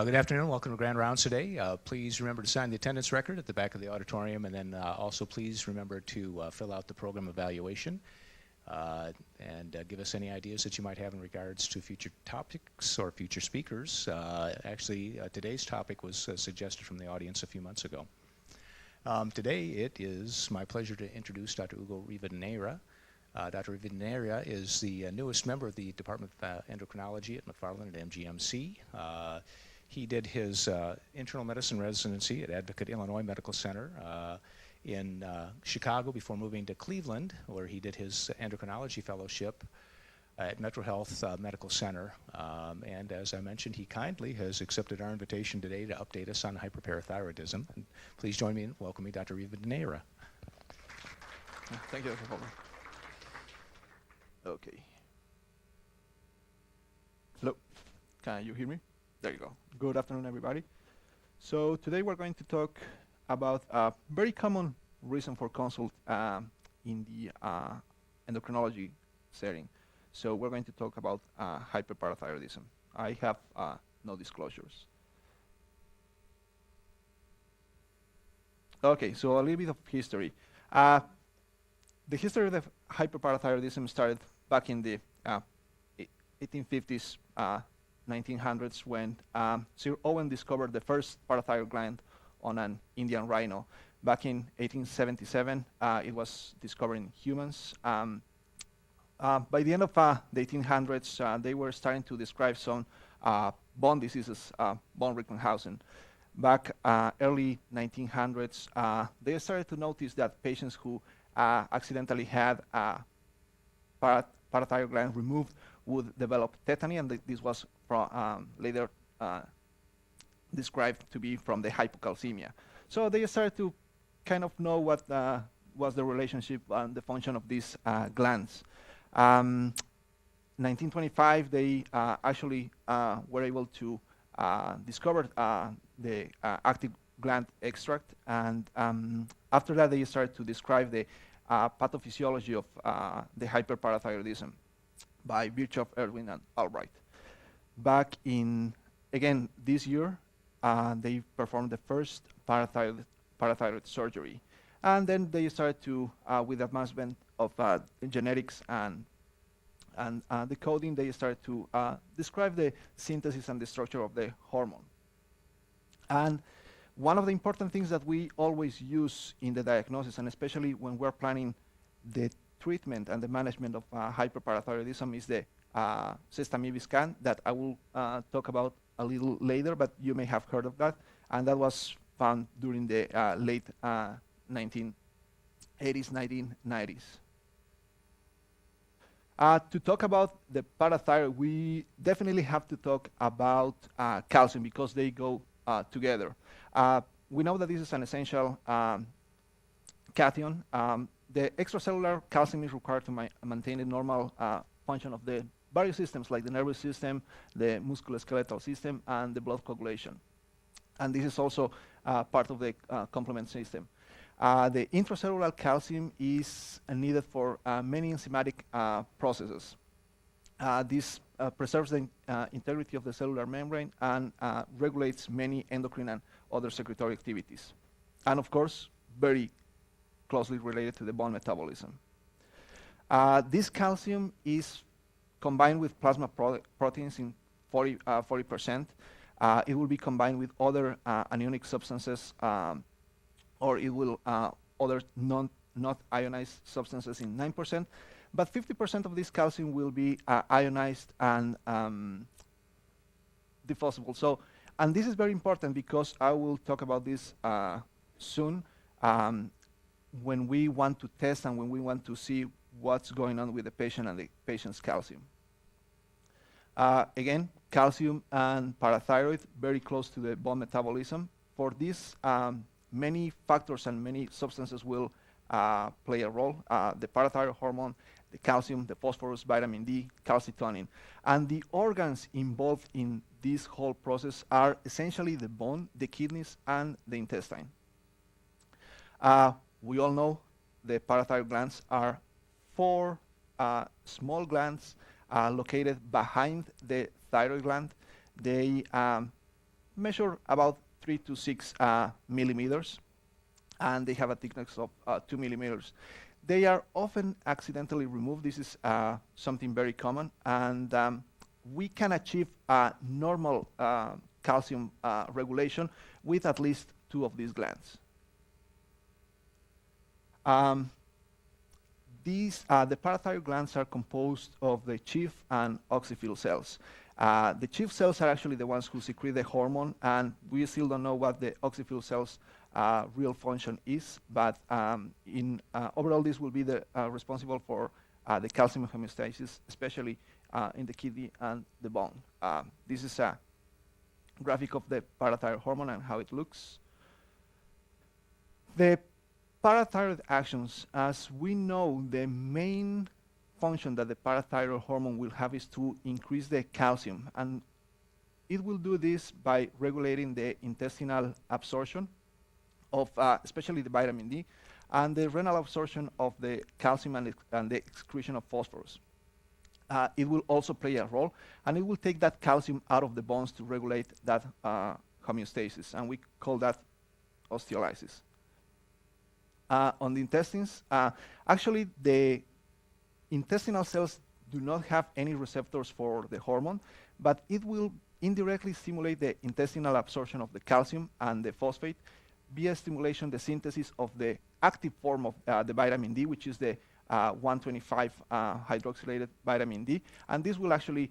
Good afternoon. Welcome to Grand Rounds today. Please remember to sign the attendance record at the back of the auditorium, and then also please remember to fill out the program evaluation and give us any ideas that you might have in regards to future topics or future speakers. Actually, today's topic was suggested from the audience a few months ago. Today, it is my pleasure to introduce Dr. Hugo Rivadeneyra. Dr. Rivadeneyra is the newest member of the Department of Endocrinology at McFarland at MGMC. He did his internal medicine residency at Advocate Illinois Medical Center in Chicago before moving to Cleveland, where he did his endocrinology fellowship at Metro Health Medical Center. And as I mentioned, he kindly has accepted our invitation today to update us on hyperparathyroidism. And please join me in welcoming Dr. Rivadeneyra. Thank you, Dr. Palmer. Okay. Hello. Can you hear me? There you go. Good afternoon, everybody. So today we're going to talk about a very common reason for consult in the endocrinology setting. So we're going to talk about hyperparathyroidism. I have no disclosures. Okay, so a little bit of history. The history of the hyperparathyroidism started back in the 1850s, 1900s, when Sir Owen discovered the first parathyroid gland on an Indian rhino. Back in 1877, it was discovered in humans. By the end of the 1800s, they were starting to describe some bone diseases, bone Recklinghausen. Back early 1900s, they started to notice that patients who accidentally had parathyroid gland removed would develop tetany, and this was later described to be from the hypocalcemia. So they started to kind of know what was the relationship and the function of these glands. 1925, they actually were able to discover the active gland extract, and after that they started to describe the pathophysiology of the hyperparathyroidism by virtue of Irwin and Albright. Back in, again, this year, they performed the first parathyroid surgery. And then they started to, with advancement of genetics and the coding, they started to describe the synthesis and the structure of the hormone. And one of the important things that we always use in the diagnosis, and especially when we're planning the treatment and the management of hyperparathyroidism, is the sestamibi scan that I will talk about a little later, but you may have heard of that. And that was found during the late 1980s, 1990s. To talk about the parathyroid, we definitely have to talk about calcium because they go together. We know that this is an essential cation. The extracellular calcium is required to maintain the normal function of the various systems like the nervous system, the musculoskeletal system, and the blood coagulation. And this is also part of the complement system. The intracellular calcium is needed for many enzymatic processes. This preserves the integrity of the cellular membrane and regulates many endocrine and other secretory activities. And of course, very closely related to the bone metabolism. This calcium is combined with plasma proteins in 40%. It will be combined with other anionic substances, or it will other not ionized substances in 9%. But 50% of this calcium will be ionized and diffusible. So, and this is very important because I will talk about this soon. When we want to test and when we want to see what's going on with the patient and the patient's calcium. Again, calcium and parathyroid, very close to the bone metabolism. For this, many factors and many substances will play a role. The parathyroid hormone, the calcium, the phosphorus, vitamin D, calcitonin. And the organs involved in this whole process are essentially the bone, the kidneys, and the intestine. We all know the parathyroid glands are 4 small glands located behind the thyroid gland. They measure about 3 to 6 millimeters, and they have a thickness of 2 millimeters. They are often accidentally removed. This is something very common, and we can achieve normal calcium regulation with at least 2 of these glands. The parathyroid glands are composed of the chief and oxyphil cells. The chief cells are actually the ones who secrete the hormone, and we still don't know what the oxyphil cells' real function is, but overall this will be the responsible for the calcium homeostasis, especially in the kidney and the bone. This is a graphic of the parathyroid hormone and how it looks. The parathyroid actions, as we know, the main function that the parathyroid hormone will have is to increase the calcium, and it will do this by regulating the intestinal absorption of especially the vitamin D and the renal absorption of the calcium and the excretion of phosphorus. It will also play a role, and it will take that calcium out of the bones to regulate that homeostasis, and we call that osteolysis. On the intestines, actually the intestinal cells do not have any receptors for the hormone, but it will indirectly stimulate the intestinal absorption of the calcium and the phosphate via stimulation the synthesis of the active form of the vitamin D, which is the 125 hydroxylated vitamin D, and this will actually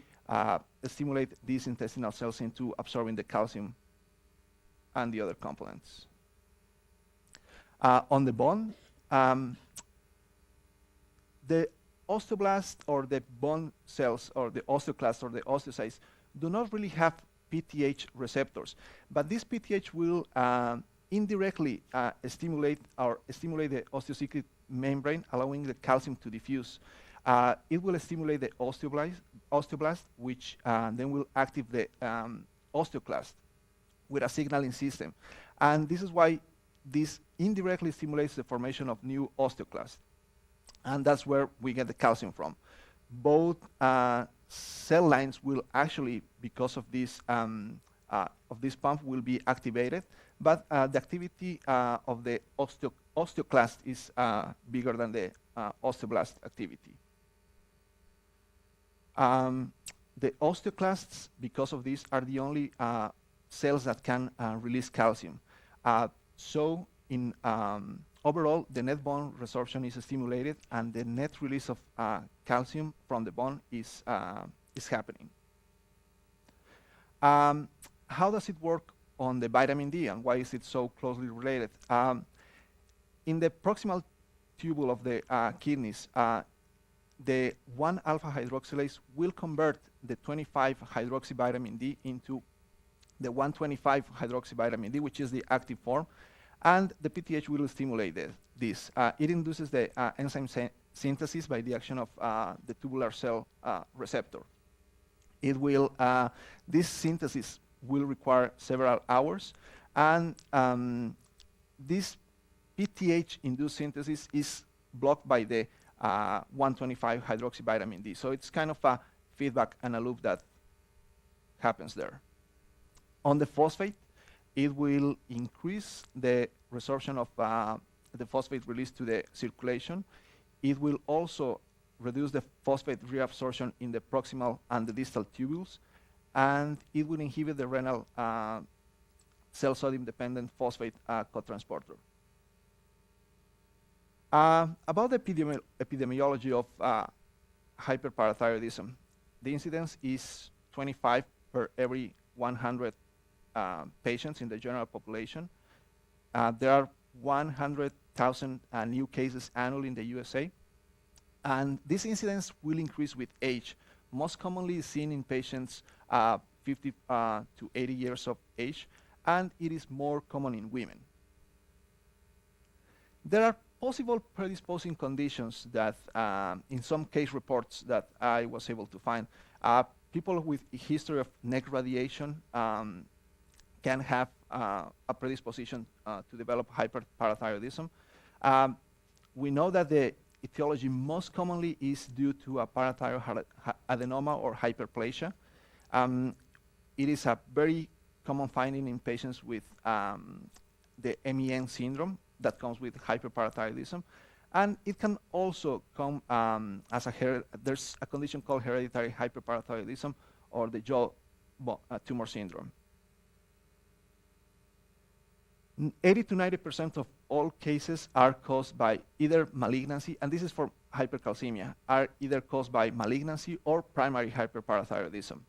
stimulate these intestinal cells into absorbing the calcium and the other components. On the bone, the osteoblast or the bone cells or the osteoclasts or the osteocytes do not really have PTH receptors, but this PTH will indirectly stimulate the osteocytic membrane, allowing the calcium to diffuse. It will stimulate the osteoblast, which then will activate the osteoclast with a signaling system. And this is why this indirectly stimulates the formation of new osteoclasts. And that's where we get the calcium from. Both cell lines will actually, because of this pump, will be activated, but the activity of the osteoclast is bigger than the osteoblast activity. The osteoclasts, because of this, are the only cells that can release calcium. So in overall, the net bone resorption is stimulated, and the net release of calcium from the bone is happening. How does it work on the vitamin D, and why is it so closely related? In the proximal tubule of the kidneys, the 1-alpha hydroxylase will convert the 25-hydroxy vitamin D into the 125-hydroxy vitamin D, which is the active form, and the PTH will stimulate this. It induces the enzyme synthesis by the action of the tubular cell receptor. It will, this synthesis will require several hours, and this PTH-induced synthesis is blocked by the 125-hydroxy vitamin D. So it's kind of a feedback and a loop that happens there. On the phosphate, it will increase the resorption of the phosphate released to the circulation. It will also reduce the phosphate reabsorption in the proximal and the distal tubules, and it will inhibit the renal cell sodium-dependent phosphate cotransporter. About the epidemiology of hyperparathyroidism, the incidence is 25 per every 100 patients in the general population. There are 100,000 new cases annually in the USA, and this incidence will increase with age, most commonly seen in patients 50 to 80 years of age, and it is more common in women. There are possible predisposing conditions that in some case reports that I was able to find. People with a history of neck radiation can have a predisposition to develop hyperparathyroidism. We know that the etiology most commonly is due to a parathyroid adenoma or hyperplasia. It is a very common finding in patients with the MEN syndrome that comes with hyperparathyroidism. And it can also come as there's a condition called hereditary hyperparathyroidism or the jaw tumor syndrome. 80 to 90% of all cases are caused by either malignancy, and this is for hypercalcemia, are either caused by malignancy or primary hyperparathyroidism.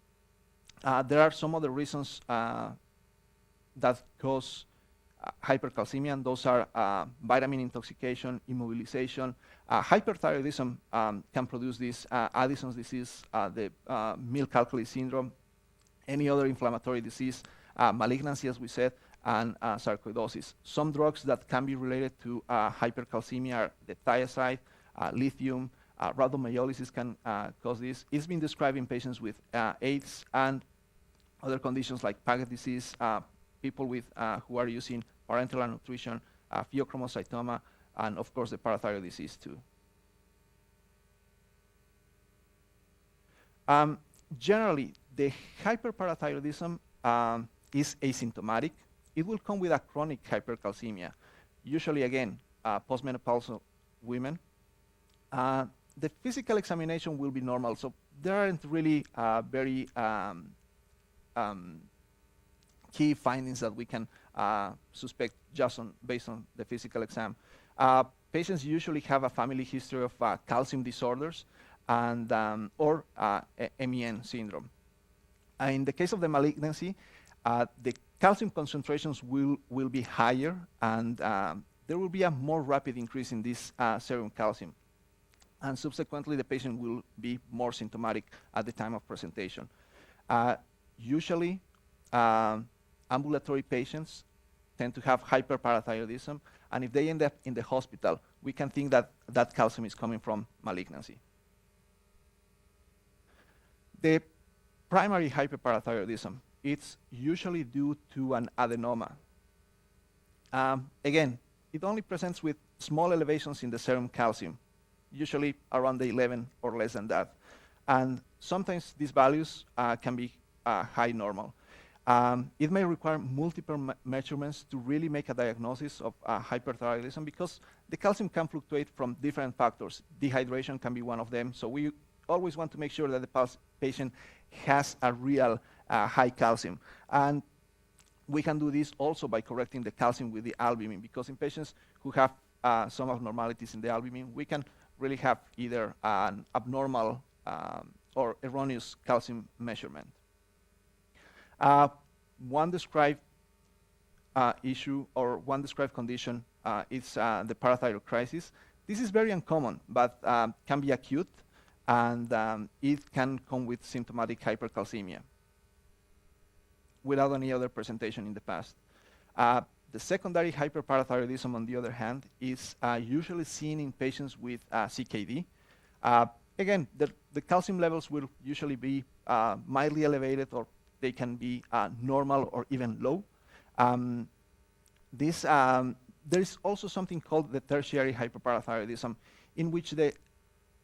There are some other reasons that cause hypercalcemia, and those are vitamin intoxication, immobilization. Hyperthyroidism can produce this Addison's disease, the milk alkali syndrome, any other inflammatory disease, malignancy, as we said, and sarcoidosis. Some drugs that can be related to hypercalcemia are the thiazide, lithium, rhabdomyolysis can cause this. It's been described in patients with AIDS and other conditions like Paget disease, people with who are using parenteral nutrition, pheochromocytoma, and of course the parathyroid disease too. Generally, the hyperparathyroidism is asymptomatic. It will come with a chronic hypercalcemia, usually again, postmenopausal women. The physical examination will be normal, so there aren't really very key findings that we can suspect just based on the physical exam. Patients usually have a family history of calcium disorders and or MEN syndrome. In the case of the malignancy, the calcium concentrations will be higher, and there will be a more rapid increase in this serum calcium. And subsequently, the patient will be more symptomatic at the time of presentation. Usually, ambulatory patients tend to have hyperparathyroidism, and if they end up in the hospital, we can think that that calcium is coming from malignancy. The primary hyperparathyroidism, it's usually due to an adenoma. Again, it only presents with small elevations in the serum calcium, usually around the 11 or less than that. And sometimes these values can be high normal. It may require multiple measurements to really make a diagnosis of hyperthyroidism because the calcium can fluctuate from different factors. Dehydration can be one of them, so we always want to make sure that the patient has a real high calcium. And we can do this also by correcting the calcium with the albumin, because in patients who have some abnormalities in the albumin, we can really have either an abnormal or erroneous calcium measurement. One described issue or one described condition is the parathyroid crisis. This is very uncommon, but can be acute, and it can come with symptomatic hypercalcemia without any other presentation in the past. The secondary hyperparathyroidism, on the other hand, is usually seen in patients with CKD. Again, the calcium levels will usually be mildly elevated, or they can be normal or even low. There is also something called the tertiary hyperparathyroidism, in which the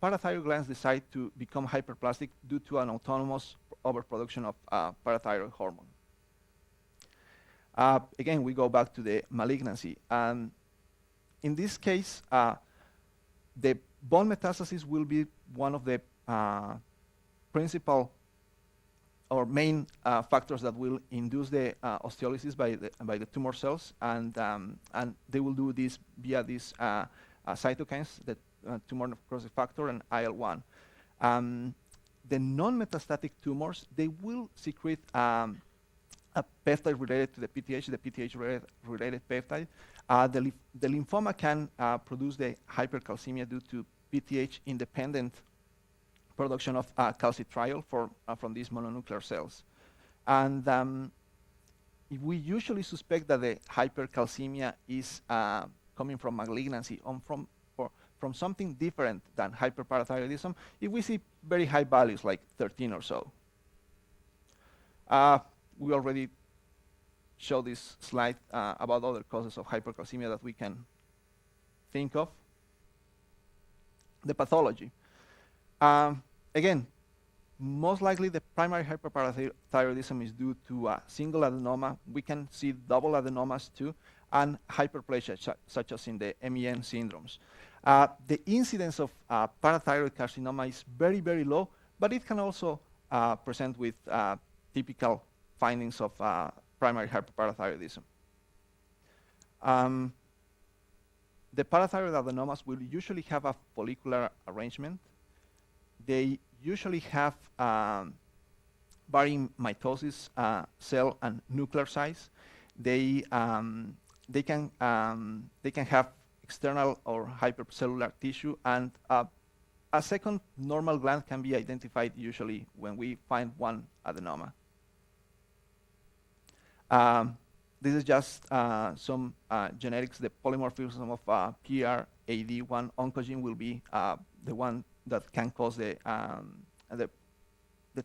parathyroid glands decide to become hyperplastic due to an autonomous overproduction of parathyroid hormone. Again, we go back to the malignancy. And in this case, the bone metastasis will be one of the principal or main factors that will induce the osteolysis by the tumor cells, and they will do this via these cytokines, the tumor necrosis factor and IL-1. The non-metastatic tumors, they will secrete a peptide related to the PTH-related peptide. The lymphoma can produce the hypercalcemia due to PTH-independent production of calcitriol from these mononuclear cells. And we usually suspect that the hypercalcemia is coming from malignancy, from something different than hyperparathyroidism, if we see very high values like 13 or so. We already showed this slide about other causes of hypercalcemia that we can think of. The pathology. Again, most likely the primary hyperparathyroidism is due to a single adenoma. We can see double adenomas too, and hyperplasia, such as in the MEN syndromes. The incidence of parathyroid carcinoma is very, very low, but it can also present with typical findings of primary hyperparathyroidism. The parathyroid adenomas will usually have a follicular arrangement. They usually have varying mitosis, cell, and nuclear size. They can have external or hypercellular tissue, and a second normal gland can be identified usually when we find one adenoma. This is just some genetics. The polymorphism of PRAD1 oncogene will be the one that can cause the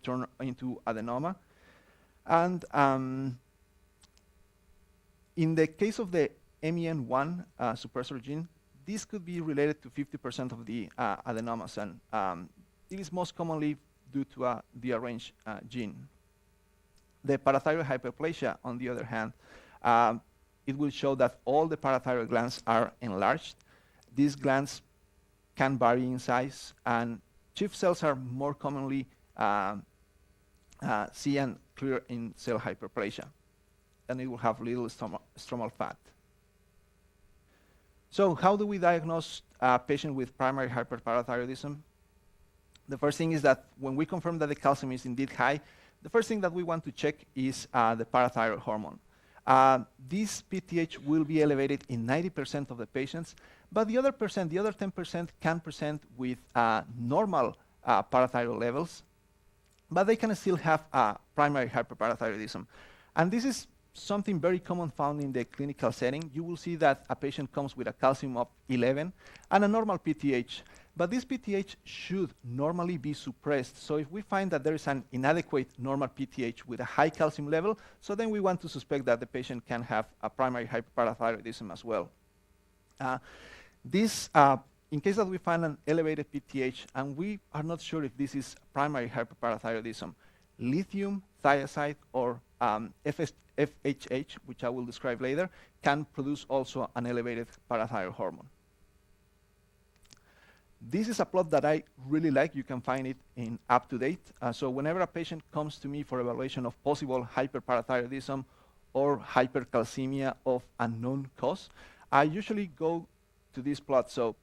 turn into adenoma. And in the case of the MEN1 suppressor gene, this could be related to 50% of the adenomas, and it is most commonly due to the arranged gene. The parathyroid hyperplasia, on the other hand, it will show that all the parathyroid glands are enlarged. These glands can vary in size, and chief cells are more commonly seen and clear in cell hyperplasia, and it will have little stromal fat. So how do we diagnose a patient with primary hyperparathyroidism? The first thing is that when we confirm that the calcium is indeed high, the first thing that we want to check is the parathyroid hormone. This PTH will be elevated in 90% of the patients, but the other 10% can present with normal parathyroid levels, but they can still have primary hyperparathyroidism. And this is something very common found in the clinical setting. You will see that a patient comes with a calcium of 11 and a normal PTH, but this PTH should normally be suppressed. So if we find that there is an inadequate normal PTH with a high calcium level, so then we want to suspect that the patient can have a primary hyperparathyroidism as well. In case that we find an elevated PTH and we are not sure if this is primary hyperparathyroidism, lithium, thiazide, or FHH, which I will describe later, can produce also an elevated parathyroid hormone. This is a plot that I really like. You can find it in UpToDate. So whenever a patient comes to me for evaluation of possible hyperparathyroidism or hypercalcemia of unknown cause, I usually go to this plot. So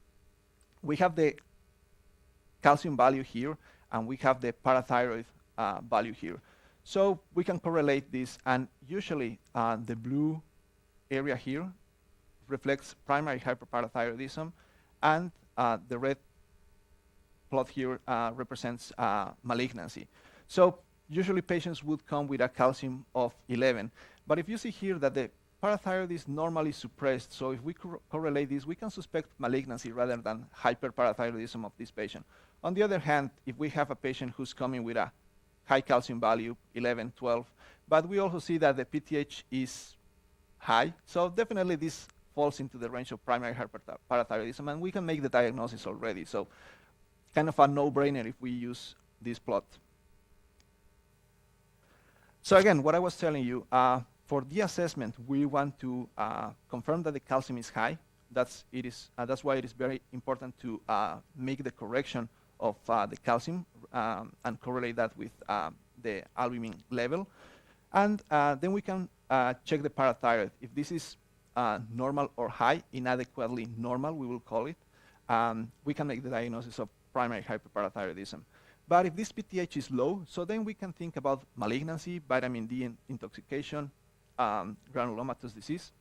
we have the calcium value here, and we have the parathyroid value here. So we can correlate this, and usually the blue area here reflects primary hyperparathyroidism, and the red plot here represents malignancy. So usually patients would come with a calcium of 11. But if you see here that the parathyroid is normally suppressed, so if we correlate this, we can suspect malignancy rather than hyperparathyroidism of this patient. On the other hand, if we have a patient who's coming with a high calcium value, 11, 12, but we also see that the PTH is high, so definitely this falls into the range of primary hyperparathyroidism, and we can make the diagnosis already. So kind of a no-brainer if we use this plot. So again, what I was telling you, for the assessment, we want to confirm that the calcium is high. That's why it is very important to make the correction of the calcium and correlate that with the albumin level. And then we can check the parathyroid. If this is normal or high, inadequately normal, we will call it, we can make the diagnosis of primary hyperparathyroidism. But if this PTH is low, so then we can think about malignancy, vitamin D intoxication, granulomatous disease.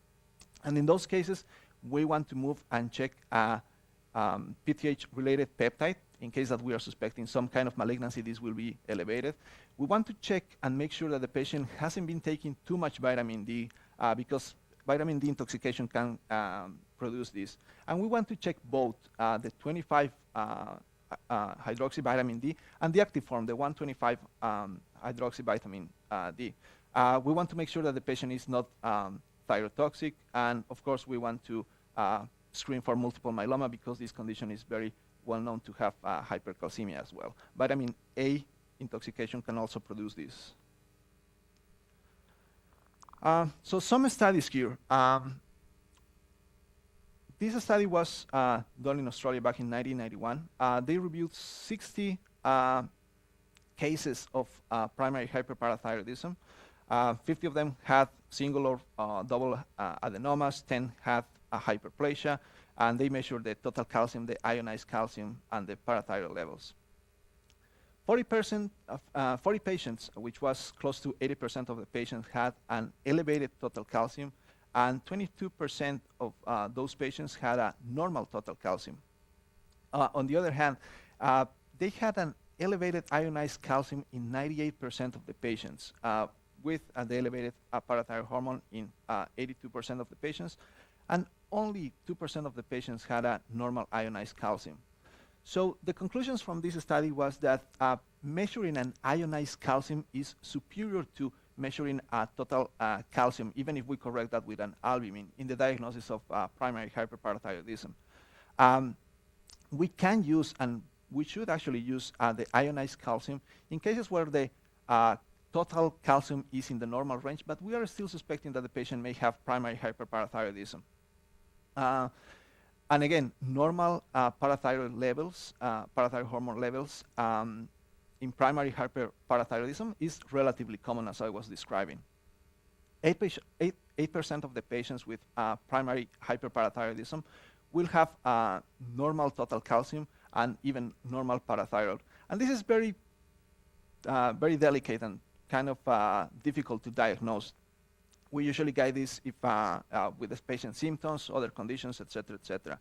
And in those cases, we want to move and check a PTH-related peptide. In case that we are suspecting some kind of malignancy, this will be elevated. We want to check and make sure that the patient hasn't been taking too much vitamin D because vitamin D intoxication can produce this. And we want to check both the 25 hydroxyvitamin D and the active form, the 125 hydroxyvitamin D. We want to make sure that the patient is not thyrotoxic, and of course we want to screen for multiple myeloma because this condition is very well known to have hypercalcemia as well. Vitamin A intoxication can also produce this. So some studies here. This study was done in Australia back in 1991. They reviewed 60 cases of primary hyperparathyroidism. 50 of them had single or double adenomas, 10 had a hyperplasia, and they measured the total calcium, the ionized calcium, and the parathyroid levels. 40 patients, which was close to 80% of the patients, had an elevated total calcium, and 22% of those patients had a normal total calcium. On the other hand, they had an elevated ionized calcium in 98% of the patients, with the elevated parathyroid hormone in 82% of the patients, and only 2% of the patients had a normal ionized calcium. So the conclusions from this study was that measuring an ionized calcium is superior to measuring a total calcium, even if we correct that with an albumin in the diagnosis of primary hyperparathyroidism. We can use, and we should actually use, the ionized calcium in cases where the total calcium is in the normal range, but we are still suspecting that the patient may have primary hyperparathyroidism. And again, normal parathyroid levels, parathyroid hormone levels in primary hyperparathyroidism is relatively common, as I was describing. 8% of the patients with primary hyperparathyroidism will have normal total calcium and even normal parathyroid. And this is very delicate and kind of difficult to diagnose. We usually guide this if with the patient's symptoms, other conditions, et cetera, et cetera.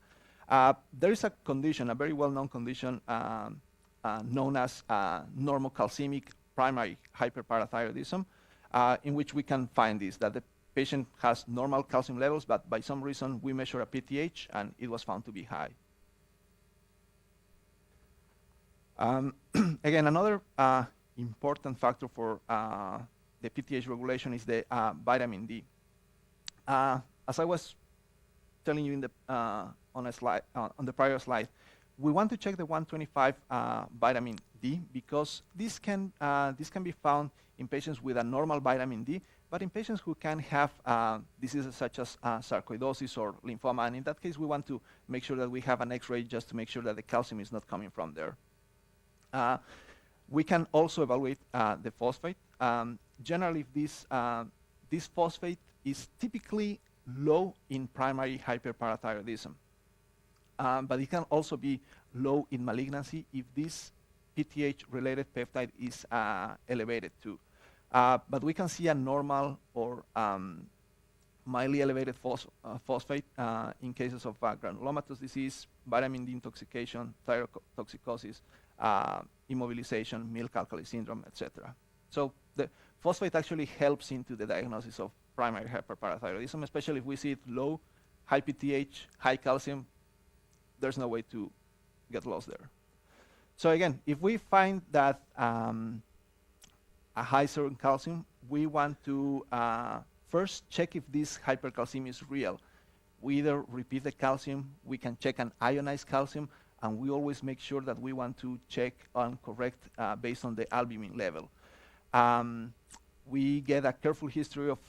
There is a condition, a very well-known condition known as normocalcemic primary hyperparathyroidism, in which we can find this, that the patient has normal calcium levels, but by some reason we measure a PTH and it was found to be high. Again, another important factor for the PTH regulation is the vitamin D. As I was telling you in the on the prior slide, we want to check the 125 vitamin D because this can be found in patients with a normal vitamin D, but in patients who can have diseases such as sarcoidosis or lymphoma, and in that case we want to make sure that we have an X-ray just to make sure that the calcium is not coming from there. We can also evaluate the phosphate. Generally, this phosphate is typically low in primary hyperparathyroidism, but it can also be low in malignancy if this PTH-related peptide is elevated too. But we can see a normal or mildly elevated phosphate in cases of granulomatous disease, vitamin D intoxication, thyrotoxicosis, immobilization, milk alkali syndrome, etc. So the phosphate actually helps into the diagnosis of primary hyperparathyroidism, especially if we see it low, high PTH, high calcium. There's no way to get lost there. So again, if we find that a high serum calcium, we want to first check if this hypercalcemia is real. We either repeat the calcium, we can check an ionized calcium, and we always make sure that we want to check and correct based on the albumin level. We get a careful history of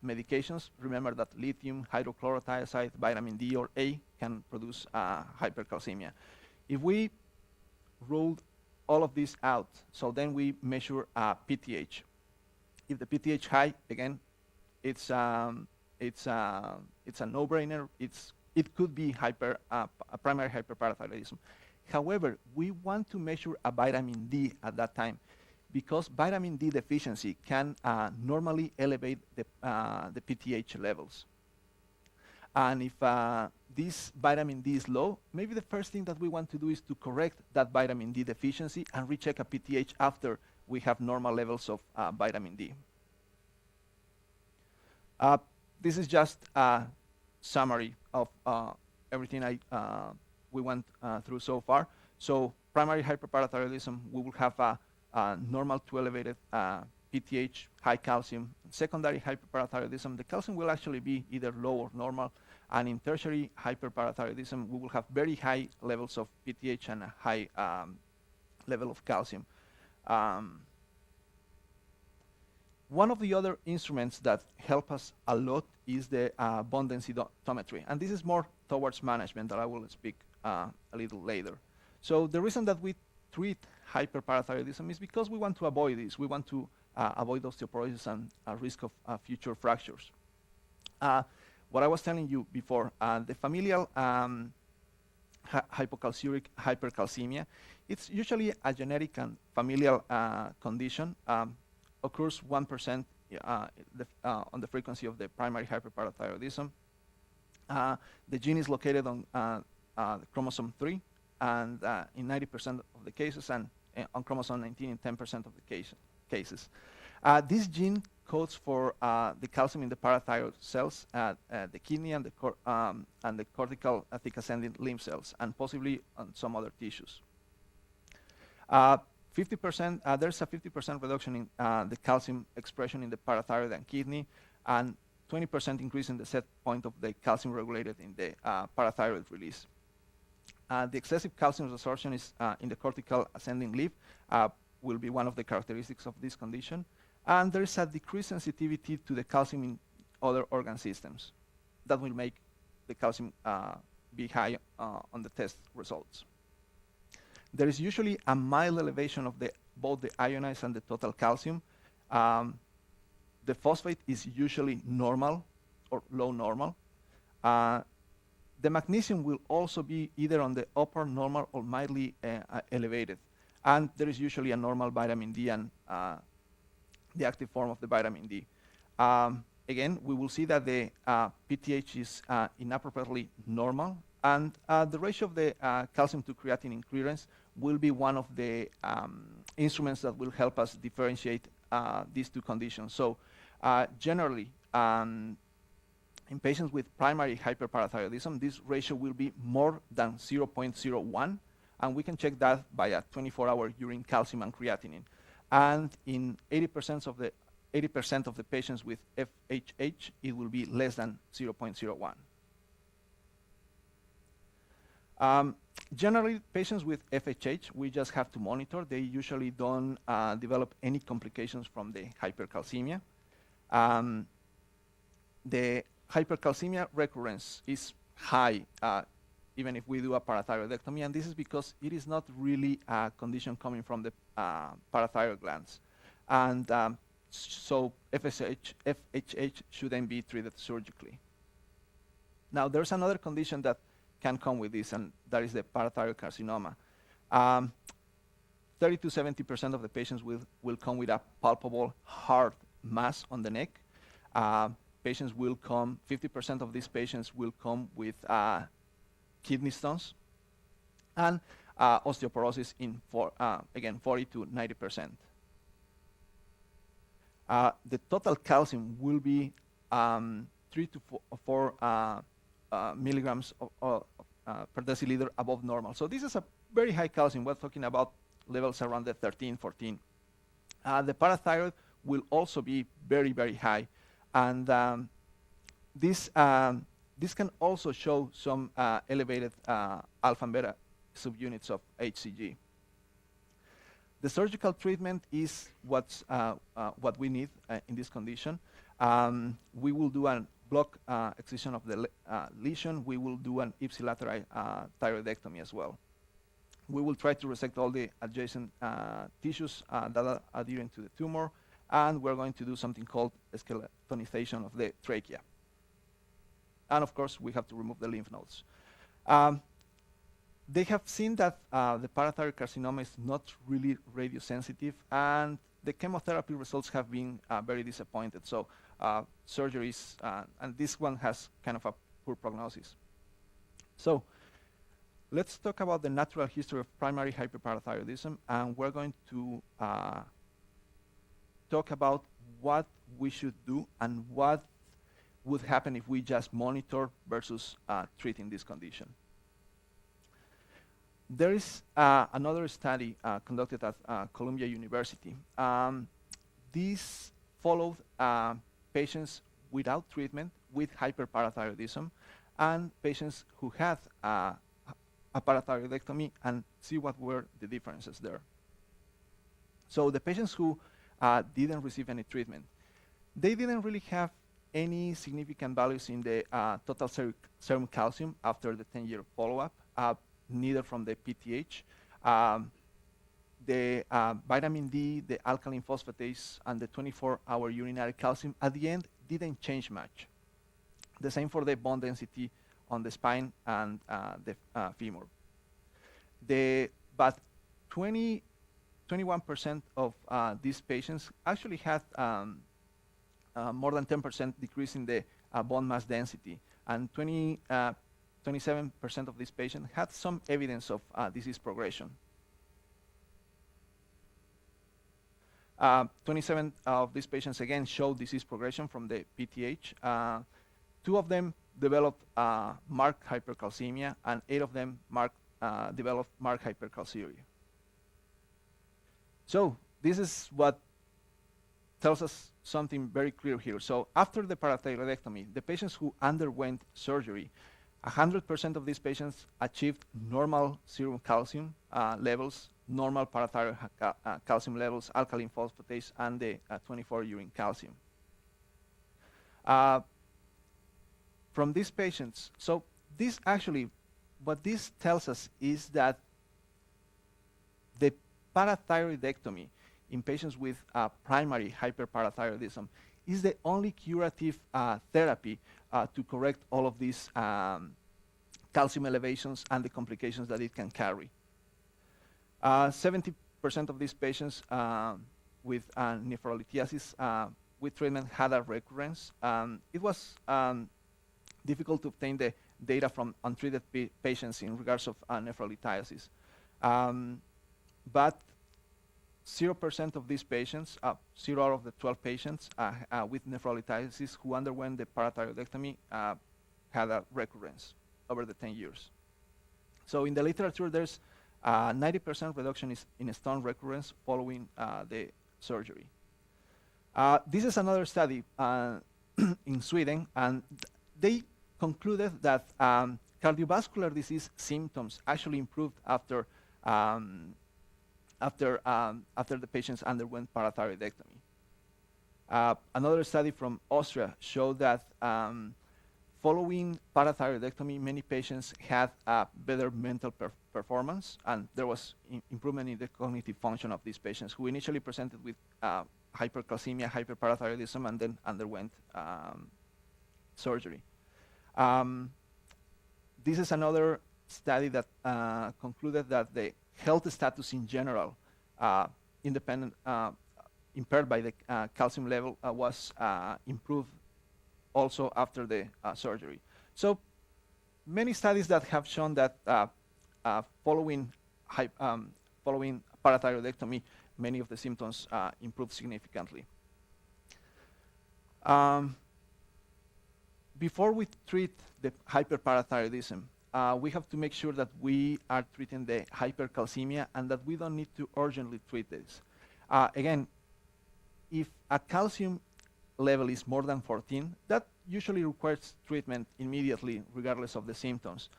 medications. Remember that lithium, hydrochlorothiazide, vitamin D or A can produce hypercalcemia. If we ruled all of this out, so then we measure PTH. If the PTH high, again, it's a no-brainer. It could be a primary hyperparathyroidism. However, we want to measure a vitamin D at that time because vitamin D deficiency can normally elevate the PTH levels. And if this vitamin D is low, maybe the first thing that we want to do is to correct that vitamin D deficiency and recheck a PTH after we have normal levels of vitamin D. This is just a summary of everything we went through so far. So primary hyperparathyroidism, we will have a normal to elevated PTH, high calcium. Secondary hyperparathyroidism, the calcium will actually be either low or normal. And in tertiary hyperparathyroidism, we will have very high levels of PTH and a high level of calcium. One of the other instruments that help us a lot is the bone densitometry, and this is more towards management that I will speak a little later. So the reason that we treat hyperparathyroidism is because we want to avoid this. We want to avoid osteoporosis and risk of future fractures. What I was telling you before, the familial hypocalciuric hypercalcemia, it's usually a genetic and familial condition. Occurs 1% on the frequency of the primary hyperparathyroidism. The gene is located on the chromosome 3, and in 90% of the cases, and on chromosome 19 in 10% of the cases. This gene codes for the calcium in the parathyroid cells, the kidney, and the cortical thick ascending lymph cells, and possibly on some other tissues. 50%, there's a 50% reduction in the calcium expression in the parathyroid and kidney, and 20% increase in the set point of the calcium regulated in the parathyroid release. The excessive calcium resorption is in the cortical ascending lymph will be one of the characteristics of this condition, and there is a decreased sensitivity to the calcium in other organ systems that will make the calcium be high on the test results. There is usually a mild elevation of both the ionized and the total calcium. The phosphate is usually normal or low normal. The magnesium will also be either on the upper normal or mildly elevated. And there is usually a normal vitamin D and the active form of the vitamin D. Again, we will see that the PTH is inappropriately normal, and the ratio of the calcium to creatine in clearance will be one of the instruments that will help us differentiate these two conditions. So generally, in patients with primary hyperparathyroidism, this ratio will be more than 0.01, and we can check that by a 24-hour urine calcium and creatinine. And in 80% of the patients with FHH, it will be less than 0.01. Generally, patients with FHH, we just have to monitor. They usually don't develop any complications from the hypercalcemia. The hypercalcemia recurrence is high, even if we do a parathyroidectomy, and this is because it is not really a condition coming from the parathyroid glands. And so FHH shouldn't be treated surgically. Now, there's another condition that can come with this, and that is the parathyroid carcinoma. 30 to 70% of the patients will come with a palpable hard mass on the neck. Patients will come, 50% of these patients will come with kidney stones, and osteoporosis in, again, 40 to 90%. The total calcium will be 3 to 4 milligrams per deciliter above normal. So this is a very high calcium. We're talking about levels around the 13, 14. The parathyroid will also be very, very high. And this can also show some elevated alpha and beta subunits of HCG. The surgical treatment is what we need in this condition. We will do a block excision of the lesion. We will do an ipsilateral thyroidectomy as well. We will try to resect all the adjacent tissues that are adherent to the tumor, and we're going to do something called skeletonization of the trachea. And of course, we have to remove the lymph nodes. They have seen that the parathyroid carcinoma is not really radiosensitive, and the chemotherapy results have been very disappointed. So surgeries, and this one has kind of a poor prognosis. So let's talk about the natural history of primary hyperparathyroidism, and we're going to talk about what we should do and what would happen if we just monitor versus treating this condition. There is another study conducted at Columbia University. These followed patients without treatment with hyperparathyroidism and patients who had a parathyroidectomy, and see what were the differences there. So the patients who didn't receive any treatment, they didn't really have any significant values in the total serum calcium after the 10-year follow-up, neither from the PTH. The vitamin D, the alkaline phosphatase, and the 24-hour urinary calcium at the end didn't change much. The same for the bone density on the spine and the femur. But 21% of these patients actually had more than 10% decrease in the bone mass density, and 27% of these patients had some evidence of disease progression. 27 of these patients again showed disease progression from the PTH. 2 of them developed marked hypercalcemia, and 8 of them developed marked hypercalciuria. So this is what tells us something very clear here. So after the parathyroidectomy, the patients who underwent surgery, 100% of these patients achieved normal serum calcium levels, normal parathyroid calcium levels, alkaline phosphatase, and the 24 urine calcium. From these patients, so this actually, what this tells us is that the parathyroidectomy in patients with primary hyperparathyroidism is the only curative therapy to correct all of these calcium elevations and the complications that it can carry. 70% of these patients with nephrolithiasis with treatment had a recurrence. It was difficult to obtain the data from untreated patients in regards of nephrolithiasis. But 0% of these patients, 0 out of the 12 patients with nephrolithiasis who underwent the parathyroidectomy had a recurrence over the 10 years. So in the literature, there's 90% reduction in stone recurrence following the surgery. This is another study in Sweden, and they concluded that cardiovascular disease symptoms actually improved after the patients underwent parathyroidectomy. Another study from Austria showed that following parathyroidectomy, many patients had better mental performance, and there was improvement in the cognitive function of these patients who initially presented with hypercalcemia, hyperparathyroidism, and then underwent surgery. This is another study that concluded that the health status in general, impaired by the calcium level, was improved also after the surgery. So many studies that have shown that following parathyroidectomy, many of the symptoms improved significantly. Before we treat the hyperparathyroidism, we have to make sure that we are treating the hypercalcemia and that we don't need to urgently treat this. Again, if a calcium level is more than 14, that usually requires treatment immediately, regardless of the symptoms.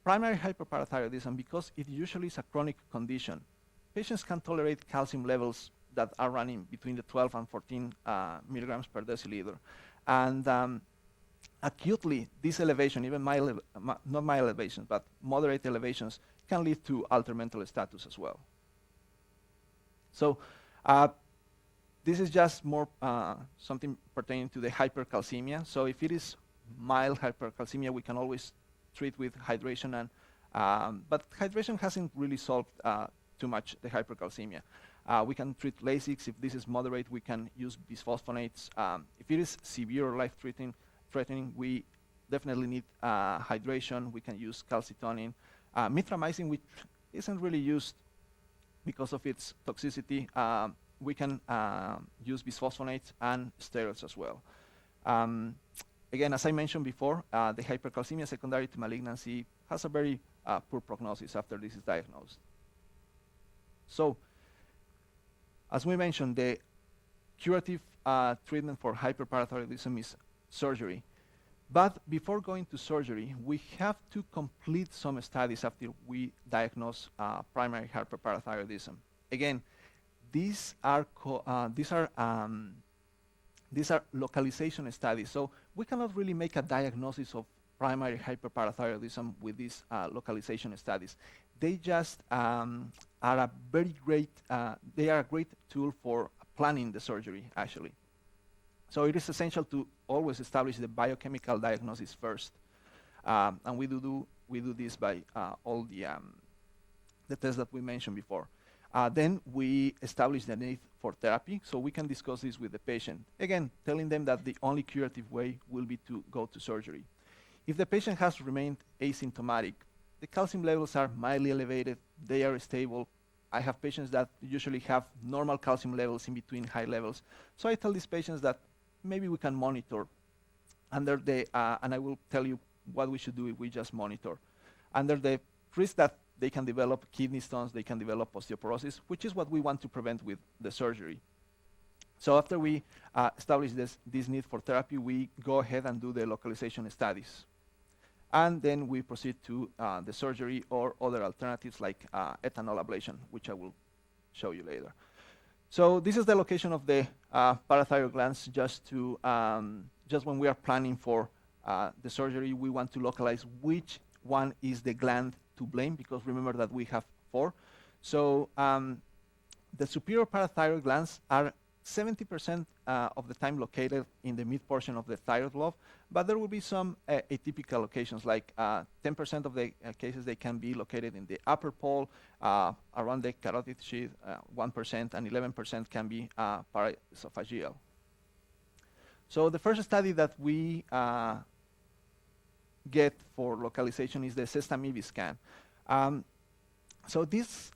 Primary hyperparathyroidism, because it usually is a chronic condition, patients can tolerate calcium levels that are running between the 12 and 14 milligrams per deciliter. And acutely, this elevation, even not mild elevations, but moderate elevations, can lead to altered mental status as well. So this is just more something pertaining to the hypercalcemia. So if it is mild hypercalcemia, we can always treat with hydration, and but hydration hasn't really solved too much the hypercalcemia. We can treat Lasix. If this is moderate, we can use bisphosphonates. If it is severe or life-threatening, we definitely need hydration. We can use calcitonin. Mitramycin, which isn't really used because of its toxicity, we can use bisphosphonates and steroids as well. Again, as I mentioned before, the hypercalcemia secondary to malignancy has a very poor prognosis after this is diagnosed. So, as we mentioned, the curative treatment for hyperparathyroidism is surgery. But before going to surgery, we have to complete some studies after we diagnose primary hyperparathyroidism. Again, these are localization studies, so we cannot really make a diagnosis of primary hyperparathyroidism with these localization studies. They just are a very great, they are a great tool for planning the surgery, actually. So it is essential to always establish the biochemical diagnosis first, and we do this by all the tests that we mentioned before. Then we establish the need for therapy, so we can discuss this with the patient. Again, telling them that the only curative way will be to go to surgery. If the patient has remained asymptomatic, the calcium levels are mildly elevated, they are stable. I have patients that usually have normal calcium levels in between high levels. So I tell these patients that maybe we can monitor under the, and I will tell you what we should do if we just monitor. Under the risk that they can develop kidney stones, they can develop osteoporosis, which is what we want to prevent with the surgery. So after we establish this need for therapy, we go ahead and do the localization studies. And then we proceed to the surgery or other alternatives like ethanol ablation, which I will show you later. So this is the location of the parathyroid glands. Just when we are planning for the surgery, we want to localize which one is the gland to blame, because remember that we have 4. So the superior parathyroid glands are 70% of the time located in the mid portion of the thyroid lobe, but there will be some atypical locations, like 10% of the cases they can be located in the upper pole, around the carotid sheath, 1%, and 11% can be paraesophageal. So the first study that we get for localization is the sestamivy scan. So this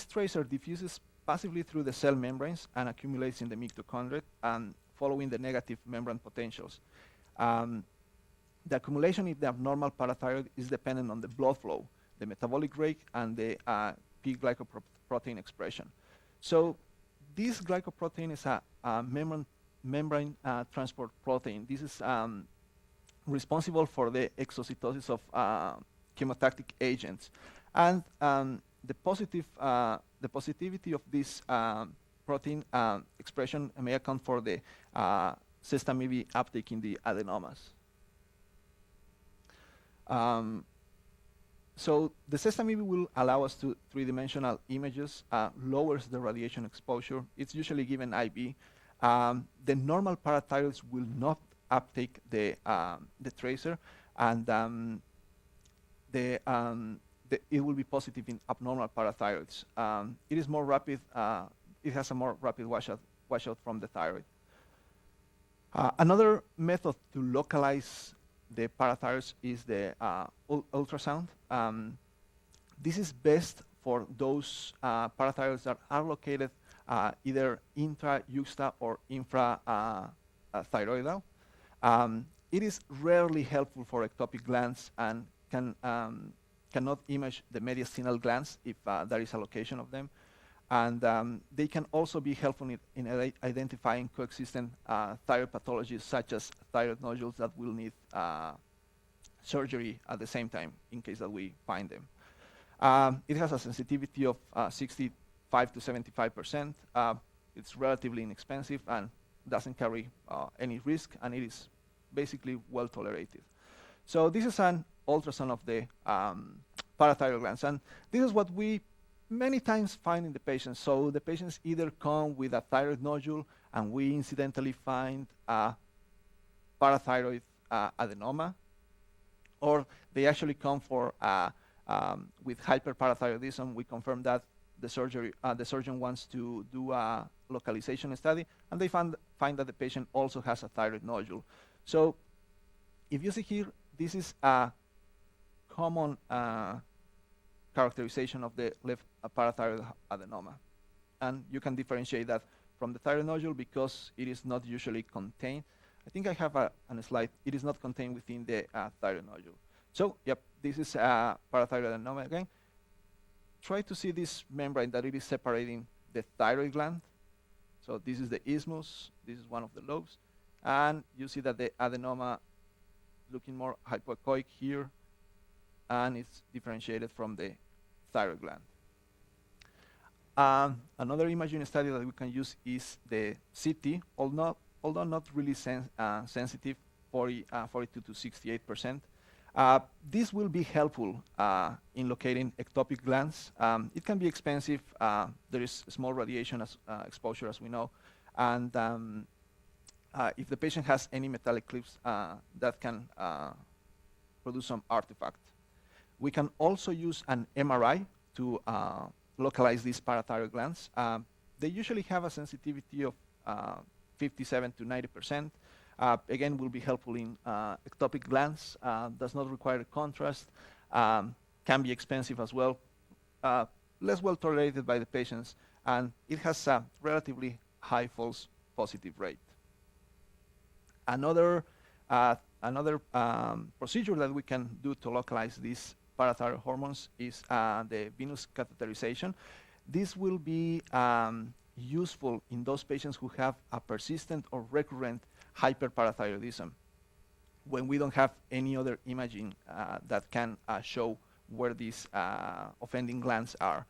tracer diffuses passively through the cell membranes and accumulates in the mitochondria and following the negative membrane potentials. The accumulation in the abnormal parathyroid is dependent on the blood flow, the metabolic rate, and the P glycoprotein expression. So this glycoprotein is a membrane transport protein. This is responsible for the exocytosis of chemotactic agents. And the positivity of this protein expression may account for the sestamivy uptake in the adenomas. So the sestamivy will allow us to three-dimensional images, lowers the radiation exposure. It's usually given IV. The normal parathyroids will not uptake the tracer, and it will be positive in abnormal parathyroids. It is more rapid. It has a more rapid washout from the thyroid. Another method to localize the parathyroids is the ultrasound. This is best for those parathyroids that are located either intra-juxta or infrathyroidal. It is rarely helpful for ectopic glands and cannot image the mediastinal glands if there is a location of them. And they can also be helpful in identifying coexistent thyroid pathologies, such as thyroid nodules that will need surgery at the same time in case that we find them. It has a sensitivity of 65 to 75%. It's relatively inexpensive and doesn't carry any risk, and it is basically well tolerated. So this is an ultrasound of the parathyroid glands, and this is what we many times find in the patients. So the patients either come with a thyroid nodule, and we incidentally find a parathyroid adenoma, or they actually come for with hyperparathyroidism. We confirm that the surgeon wants to do a localization study, and they find that the patient also has a thyroid nodule. So if you see here, this is a common characterization of the left parathyroid adenoma. And you can differentiate that from the thyroid nodule because it is not usually contained. I think I have a slide. It is not contained within the thyroid nodule. So, yep, this is a parathyroid adenoma again. Try to see this membrane that it is separating the thyroid gland. So this is the isthmus. This is one of the lobes. And you see that the adenoma looking more hypoechoic here, and it's differentiated from the thyroid gland. Another imaging study that we can use is the CT, although not really sensitive, 42 to 68%. This will be helpful in locating ectopic glands. It can be expensive. There is small radiation exposure, as we know. And if the patient has any metallic clips, that can produce some artifact. We can also use an MRI to localize these parathyroid glands. They usually have a sensitivity of 57 to 90%. Again, will be helpful in ectopic glands, does not require contrast, can be expensive as well, less well tolerated by the patients, and it has a relatively high false positive rate. Another procedure that we can do to localize these parathyroid hormones is the venous catheterization. This will be useful in those patients who have a persistent or recurrent hyperparathyroidism, when we don't have any other imaging that can show where these offending glands are.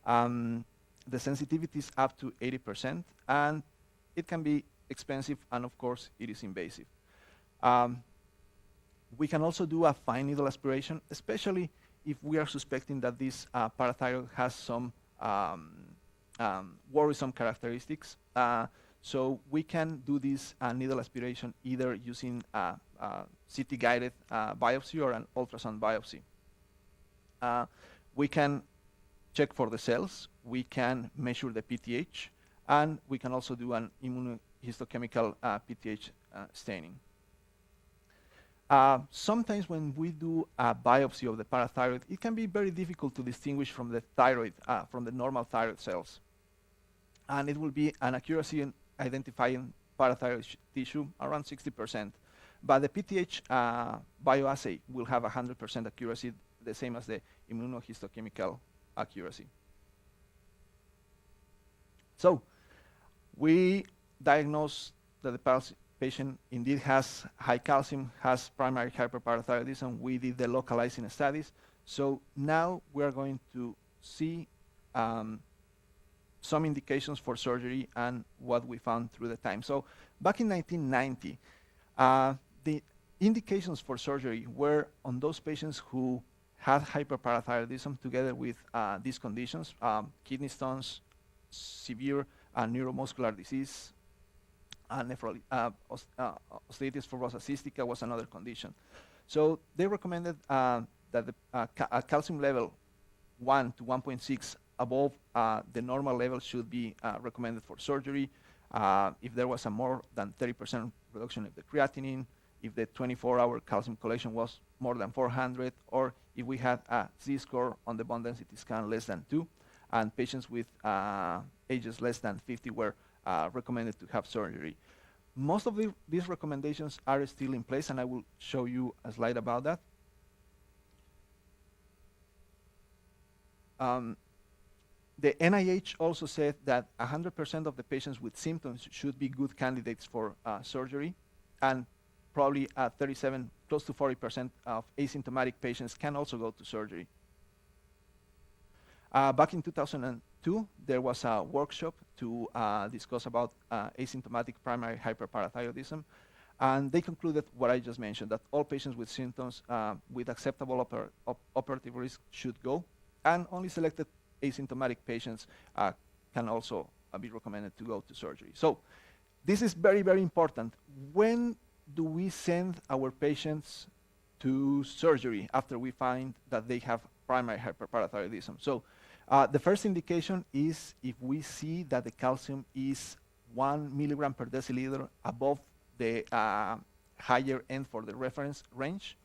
The sensitivity is up to 80%, and it can be expensive, and of course, it is invasive. We can also do a fine needle aspiration, especially if we are suspecting that this parathyroid has some worrisome characteristics. So we can do this needle aspiration either using CT-guided biopsy or an ultrasound biopsy. We can check for the cells, we can measure the PTH, and we can also do an immunohistochemical PTH staining. Sometimes when we do a biopsy of the parathyroid, it can be very difficult to distinguish from the thyroid, from the normal thyroid cells. And it will be an accuracy in identifying parathyroid tissue around 60%. But the PTH bioassay will have 100% accuracy, the same as the immunohistochemical accuracy. So we diagnose that the patient indeed has high calcium, has primary hyperparathyroidism. We did the localizing studies. So now we are going to see some indications for surgery and what we found through the time. So back in 1990, the indications for surgery were on those patients who had hyperparathyroidism together with these conditions, kidney stones, severe neuromuscular disease, osteolysis fibrosa cystica was another condition. So they recommended that a calcium level 1 to 1.6 above the normal level should be recommended for surgery. If there was a more than 30% reduction of the creatinine, if the 24-hour calcium collection was more than 400, or if we had a Z-score on the bone density scan less than 2, and patients with ages less than 50 were recommended to have surgery. Most of these recommendations are still in place, and I will show you a slide about that. The NIH also said that 100% of the patients with symptoms should be good candidates for surgery, and probably 37, close to 40% of asymptomatic patients can also go to surgery. Back in 2002, there was a workshop to discuss about asymptomatic primary hyperparathyroidism, and they concluded what I just mentioned, that all patients with symptoms with acceptable operative risk should go, and only selected asymptomatic patients can also be recommended to go to surgery. So this is very, very important. When do we send our patients to surgery after we find that they have primary hyperparathyroidism? So the first indication is if we see that the calcium is 1 milligram per deciliter above the higher end for the reference range.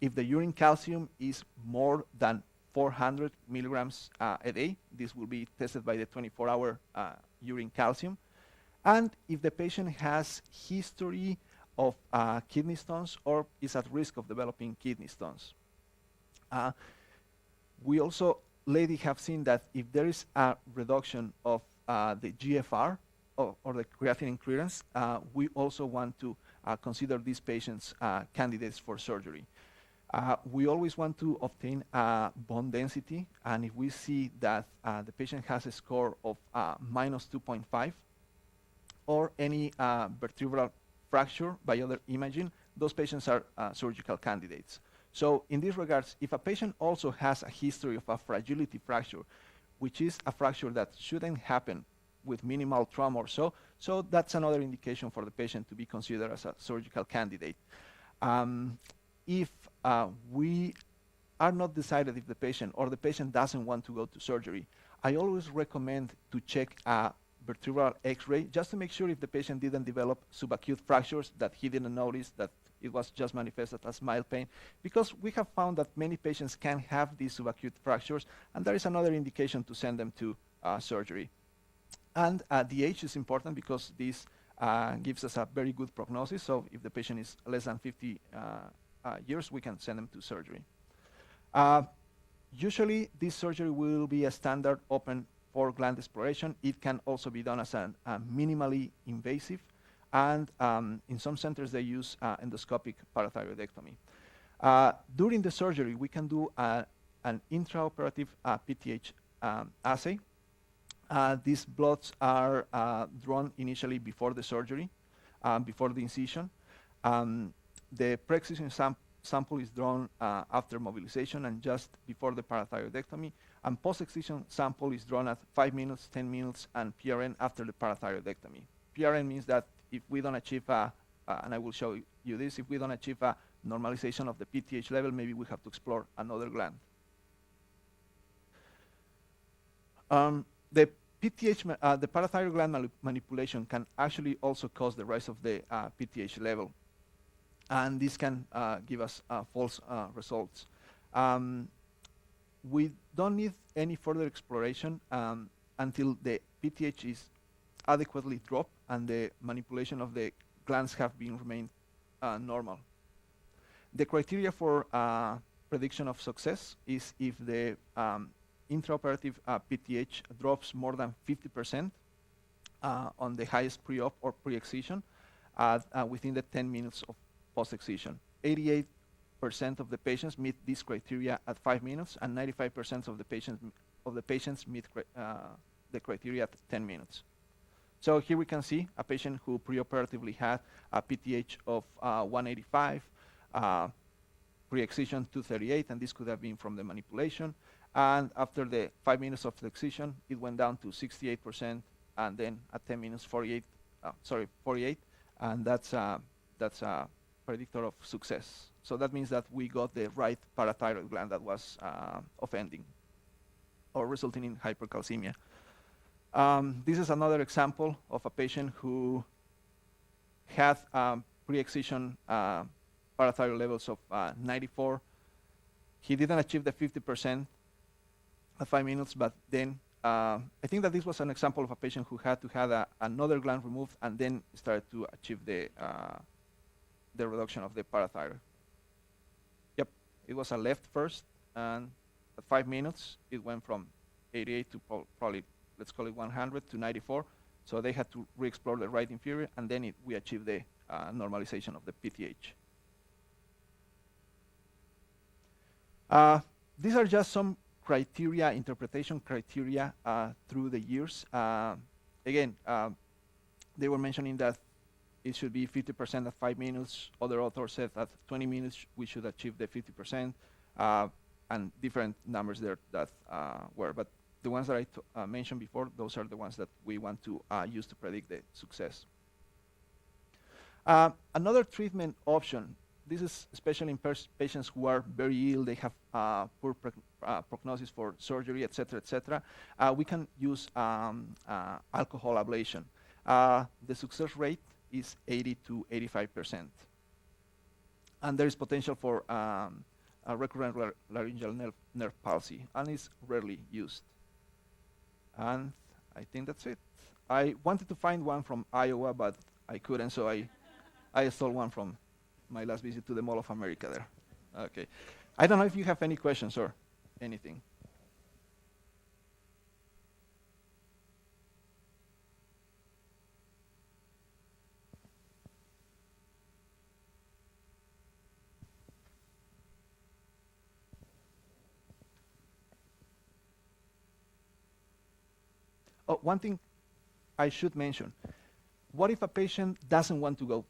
If the urine calcium is more than 400 milligrams a day, this will be tested by the 24-hour urine calcium. And if the patient has history of kidney stones or is at risk of developing kidney stones. We also lately have seen that if there is a reduction of the GFR, or the creatinine clearance, we also want to consider these patients candidates for surgery. We always want to obtain bone density, and if we see that the patient has a score of minus 2.5 or any vertebral fracture by other imaging, those patients are surgical candidates. So in these regards, if a patient also has a history of a fragility fracture, which is a fracture that shouldn't happen with minimal trauma or so that's another indication for the patient to be considered as a surgical candidate. If we are not decided if the patient or the patient doesn't want to go to surgery, I always recommend to check a vertebral X-ray just to make sure if the patient didn't develop subacute fractures that he didn't notice, that it was just manifested as mild pain, because we have found that many patients can have these subacute fractures, and there is another indication to send them to surgery. And the age is important because this gives us a very good prognosis. So if the patient is less than 50 years, we can send them to surgery. Usually, this surgery will be a standard open for gland exploration. It can also be done as a minimally invasive, and in some centers they use endoscopic parathyroidectomy. During the surgery, we can do an intraoperative PTH assay. These bloods are drawn initially before the surgery, before the incision. The pre-excision sample is drawn after mobilization and just before the parathyroidectomy, and post-excision sample is drawn at 5 minutes, 10 minutes, and PRN after the parathyroidectomy. PRN means that if we don't achieve and I will show you this, if we don't achieve a normalization of the PTH level, maybe we have to explore another gland. The PTH, the parathyroid gland manipulation can actually also cause the rise of the PTH level, and this can give us false results. We don't need any further exploration until the PTH is adequately dropped and the manipulation of the glands have been remained normal. The criteria for prediction of success is if the intraoperative PTH drops more than 50% on the highest pre-op or pre-excision within the 10 minutes of post-excision. 88% of the patients meet this criteria at 5 minutes, and 95% of the patients meet the criteria at 10 minutes. So here we can see a patient who preoperatively had a PTH of 185, pre-excision 238, and this could have been from the manipulation. And after the 5 minutes of the excision, it went down to 68%, and then at 10 minutes, 48, and that's a predictor of success. So that means that we got the right parathyroid gland that was offending or resulting in hypercalcemia. This is another example of a patient who had pre-excision parathyroid levels of 94. He didn't achieve the 50% at 5 minutes, but then I think that this was an example of a patient who had to have another gland removed and then started to achieve the reduction of the parathyroid. Yep, it was a left first, and at 5 minutes, it went from 88 to probably, let's call it 100 to 94. So they had to re-explore the right inferior, and then we achieved the normalization of the PTH. These are just some criteria, interpretation criteria through the years. Again, they were mentioning that it should be 50% at 5 minutes. Other authors said at 20 minutes we should achieve the 50%, and different numbers there that were. But the ones that I mentioned before, those are the ones that we want to use to predict the success. Another treatment option, this is especially in patients who are very ill, they have poor prognosis for surgery, etc., we can use alcohol ablation. The success rate is 80 to 85%. And there is potential for recurrent laryngeal nerve palsy, and is rarely used. And I think that's it. I wanted to find one from Iowa, but I couldn't, so I stole one from my last visit to the Mall of America there. Okay. I don't know if you have any questions or anything. Oh, one thing I should mention, what if a patient doesn't want to go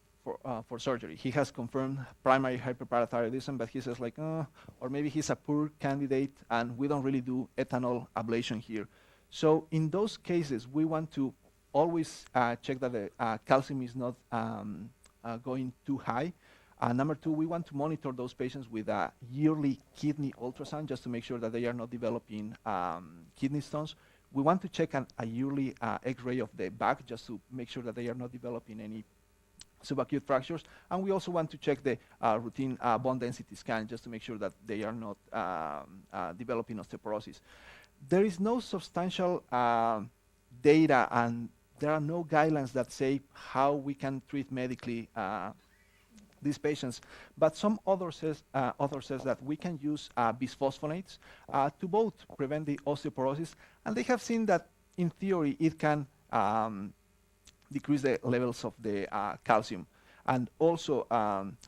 for surgery? He has confirmed primary hyperparathyroidism, but he says like, or maybe he's a poor candidate and we don't really do ethanol ablation here. So in those cases, we want to always check that the calcium is not going too high. Number two, we want to monitor those patients with a yearly kidney ultrasound just to make sure that they are not developing kidney stones. We want to check a yearly X-ray of the back just to make sure that they are not developing any subacute fractures. And we also want to check the routine bone density scan just to make sure that they are not developing osteoporosis. There is no substantial data, and there are no guidelines that say how we can treat medically these patients, but some author says that we can use bisphosphonates to both prevent the osteoporosis, and they have seen that in theory it can decrease the levels of the calcium. And also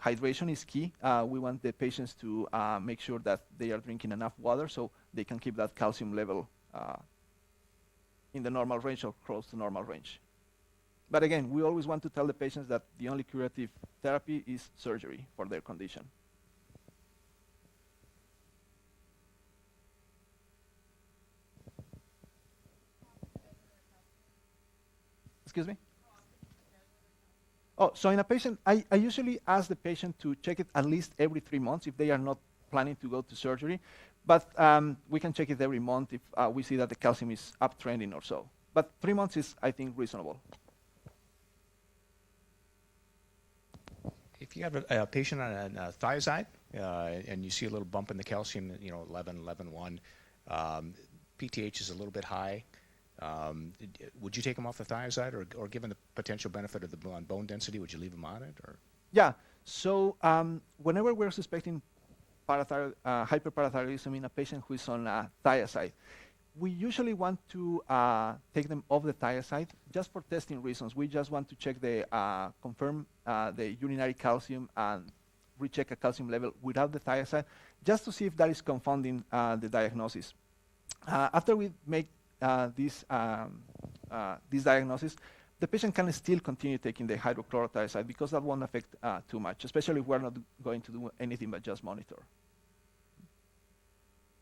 hydration is key. We want the patients to make sure that they are drinking enough water so they can keep that calcium level in the normal range or close to normal range. But again, we always want to tell the patients that the only curative therapy is surgery for their condition. Excuse me? Oh, so in a patient, I usually ask the patient to check it at least every 3 months if they are not planning to go to surgery. But we can check it every month if we see that the calcium is uptrending or so. But 3 months is, I think, reasonable. If you have a patient on a thiazide and you see a little bump in the calcium, 11, 11.1, PTH is a little bit high, would you take them off the thiazide, or given the potential benefit of the bone density, would you leave them on it? Or? Yeah. So whenever we're suspecting hyperparathyroidism in a patient who is on thiazide, we usually want to take them off the thiazide just for testing reasons. We just want to check confirm the urinary calcium and recheck a calcium level without the thiazide, just to see if that is confounding the diagnosis. After we make this diagnosis, the patient can still continue taking the hydrochlorothiazide because that won't affect too much, especially if we're not going to do anything but just monitor.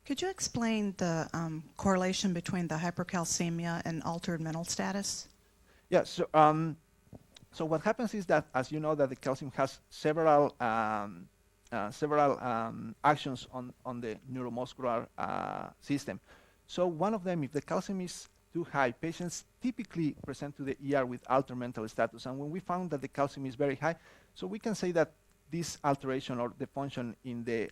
Could you explain the correlation between the hypercalcemia and altered mental status? Yeah, so what happens is that, as you know, that the calcium has several actions on the neuromuscular system. So one of them, if the calcium is too high, patients typically present to the ER with altered mental status. And when we found that the calcium is very high, so we can say that this alteration or the function in the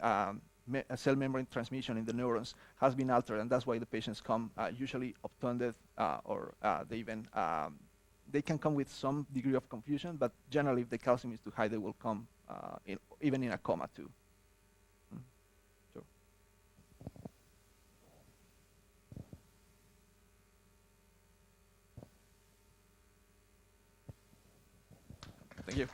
cell membrane transmission in the neurons has been altered, and that's why the patients come usually obtunded or they can come with some degree of confusion, but generally if the calcium is too high, they will come even in a coma too. Sure. Thank you.